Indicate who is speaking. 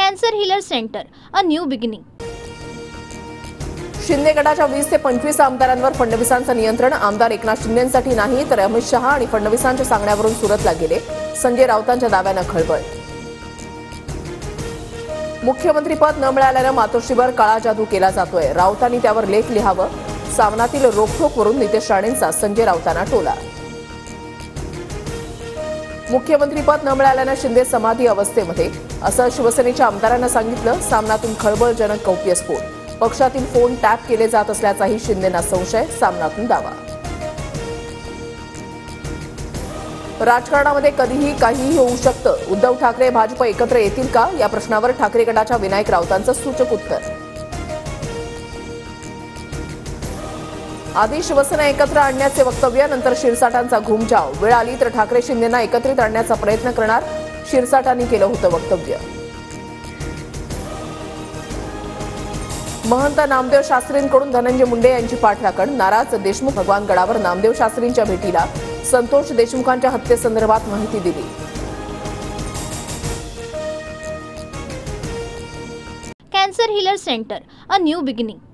Speaker 1: Cancer healer centre, a new beginning.
Speaker 2: Shinde गटाच्या 20 ते 25 आमदारांवर फडणवीसांचं नियंत्रण. आमदार एकनाथ शिंदेंसाठी नाही तर अमित शहा आणि फडणवीसांच्या सांगण्यावरून सुरतला गेले. संजय राऊतांच्या दाव्यानं खळबळ. मुख्यमंत्रीपद न मिळाल्यानं मातोश्रीवर काळा जादू केला जातोय. राऊतांनी त्यावर लेख लिहावं. सामनातील रोखठोकवरून नितेश राणेंचा संजय राऊतांना टोला. मुख्यमंत्रीपद न मिळाल्यानं शिंदे समाधी अवस्थेमध्ये, असं शिवसेनेच्या आमदारांना सांगितलं. सामनातून खळबळजनक गौप्यस्फोट. पक्षातील फोन टॅप केले जात असल्याचाही शिंदेंना संशय. सामनातून दावा. राजकारणामध्ये कधीही काहीही होऊ शकतं. उद्धव ठाकरे भाजप एकत्र येतील का, या प्रश्नावर ठाकरे गटाच्या विनायक राऊतांचं सूचक उत्तर. आधी शिवसेना एकत्र आणण्याचे वक्तव्य, नंतर शिरसाटांचा घुमजाव. वेळ आली तर ठाकरे शिंदेंना एकत्रित आणण्याचा प्रयत्न करणार, शिरसाटांनी केलं होतं वक्तव्य. महंत नामदेव शास्त्रींकडून धनंजय मुंडे यांची पाठराखण. नाराज देशमुख भगवानगडावर नामदेव शास्त्रींच्या भेटीला. संतोष देशमुखांच्या हत्येसंदर्भात माहिती दिली.
Speaker 1: Cancer healer centre, a new beginning.